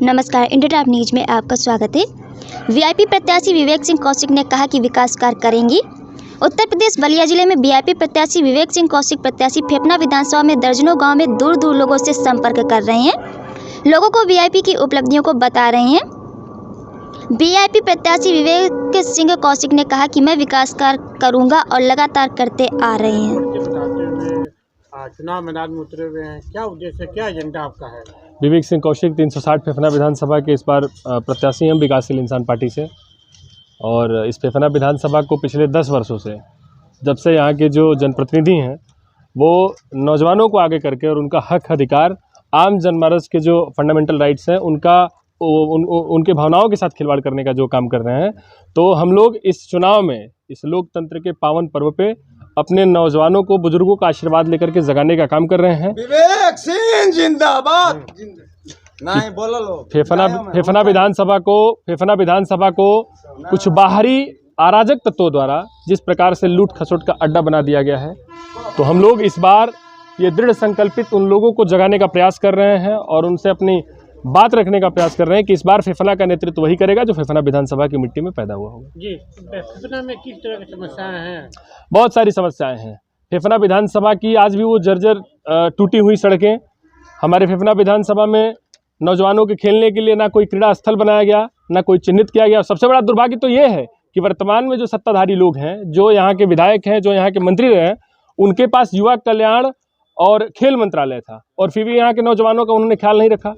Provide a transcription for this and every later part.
नमस्कार, India top news में आपका स्वागत है। वीआईपी प्रत्याशी विवेक सिंह कौशिक ने कहा कि विकास कार्य करेंगी। उत्तर प्रदेश बलिया जिले में वीआईपी प्रत्याशी विवेक सिंह कौशिक प्रत्याशी फेफना विधानसभा में दर्जनों गांव में दूर दूर लोगों से संपर्क कर रहे हैं, लोगों को वीआईपी की उपलब्धियों को बता रहे हैं। वीआईपी प्रत्याशी विवेक सिंह कौशिक ने कहा कि मैं विकास कार्य करूँगा और लगातार करते आ रहे हैं। चुनाव मैदान में उतरे हुए हैं, क्या उद्देश्य, क्या एजेंडा आपका है? विवेक सिंह कौशिक 360 फेफना विधानसभा के इस बार प्रत्याशी हैं विकासशील इंसान पार्टी से। और इस फेफना विधानसभा को पिछले 10 वर्षों से, जब से यहाँ के जो जनप्रतिनिधि हैं वो नौजवानों को आगे करके और उनका हक अधिकार, आम जनमानस के जो फंडामेंटल राइट्स हैं उनके भावनाओं के साथ खिलवाड़ करने का जो काम कर रहे हैं, तो हम लोग इस चुनाव में, इस लोकतंत्र के पावन पर्व पे अपने नौजवानों को, बुजुर्गों का आशीर्वाद लेकर के जगाने का काम कर रहे हैं। विवेक सिंह जिंदाबाद। नहीं बोलो लो। फेफना विधानसभा को कुछ बाहरी अराजक तत्वों द्वारा जिस प्रकार से लूट खसोट का अड्डा बना दिया गया है, तो हम लोग इस बार ये दृढ़ संकल्पित उन लोगों को जगाने का प्रयास कर रहे हैं और उनसे अपनी बात रखने का प्रयास कर रहे हैं कि इस बार फेफना का नेतृत्व वही करेगा जो फेफना विधानसभा की मिट्टी में पैदा हुआ होगा। जी, फेफना में किस तरह की समस्याएं हैं? बहुत सारी समस्याएं हैं। फेफना विधानसभा की आज भी वो जर्जर टूटी हुई सड़कें, हमारे फेफना विधानसभा में नौजवानों के खेलने के लिए ना कोई क्रीड़ा स्थल बनाया गया, ना कोई चिन्हित किया गया। सबसे बड़ा दुर्भाग्य तो ये है कि वर्तमान में जो सत्ताधारी लोग हैं, जो यहाँ के विधायक हैं, जो यहाँ के मंत्री रहे हैं, उनके पास युवा कल्याण और खेल मंत्रालय था और फिर भी यहाँ के नौजवानों का उन्होंने ख्याल नहीं रखा।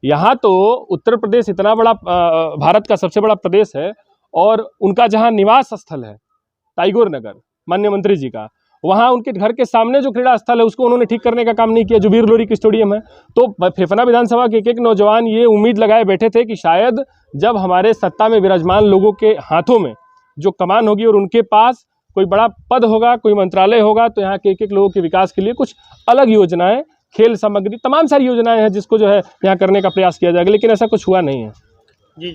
यहाँ तो उत्तर प्रदेश इतना बड़ा भारत का सबसे बड़ा प्रदेश है और उनका जहाँ निवास स्थल है टाइगोर नगर, माननीय मंत्री जी का, वहाँ उनके घर के सामने जो क्रीड़ा स्थल है उसको उन्होंने ठीक करने का काम नहीं किया, जो वीर लोरी की स्टेडियम है। तो फेफना विधानसभा के एक नौजवान ये उम्मीद लगाए बैठे थे कि शायद जब हमारे सत्ता में विराजमान लोगों के हाथों में जो कमान होगी और उनके पास कोई बड़ा पद होगा, कोई मंत्रालय होगा, तो यहाँ के एक लोगों के विकास के लिए कुछ अलग योजनाएं, खेल सामग्री, तमाम सारी योजनाएं हैं जिसको जो है यहाँ करने का प्रयास किया जाएगा, लेकिन ऐसा कुछ हुआ नहीं है। जी,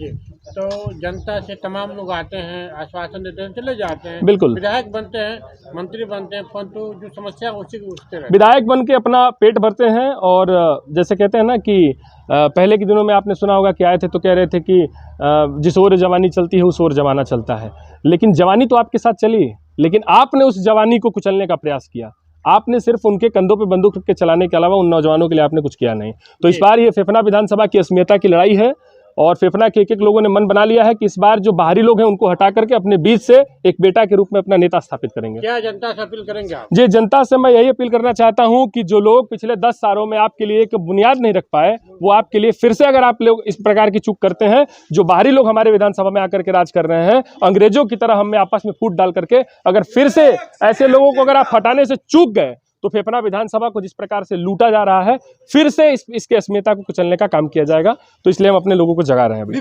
तो जनता से तमाम लोग आते हैं, आश्वासन देते हैं, चले जाते हैं। बिल्कुल, विधायक बनते हैं, मंत्री बनते हैं, परंतु जो समस्या उसी को उठते रहते हैं। विधायक बन के अपना पेट भरते हैं और जैसे कहते हैं ना कि पहले के दिनों में आपने सुना होगा कि आए थे तो कह रहे थे कि जिस ओर जवानी चलती है उस ओर जमाना चलता है। लेकिन जवानी तो आपके साथ चली, लेकिन आपने उस जवानी को कुचलने का प्रयास किया। आपने सिर्फ उनके कंधों पे बंदूक रख के चलाने के अलावा उन नौजवानों के लिए आपने कुछ किया नहीं। तो इस बार ये फेफना विधानसभा की अस्मिता की लड़ाई है और फेफना के एक लोगों ने मन बना लिया है कि इस बार जो बाहरी लोग हैं उनको हटा करके अपने बीच से एक बेटा के रूप में अपना नेता स्थापित करेंगे। क्या जनता से अपील करेंगे आप? जी, जनता से मैं यही अपील करना चाहता हूं कि जो लोग पिछले 10 सालों में आपके लिए एक बुनियाद नहीं रख पाए, वो आपके लिए फिर से, अगर आप लोग इस प्रकार की चूक करते हैं, जो बाहरी लोग हमारे विधानसभा में आकर के राज कर रहे हैं, अंग्रेजों की तरह हमें आपस में फूट डाल करके, अगर फिर से ऐसे लोगों को अगर आप हटाने से चूक गए, तो फेफना विधानसभा को जिस प्रकार से लूटा जा रहा है, फिर से इसके अस्मिता को कुचलने का काम किया जाएगा। तो इसलिए हम अपने लोगों को जगा रहे हैं अभी।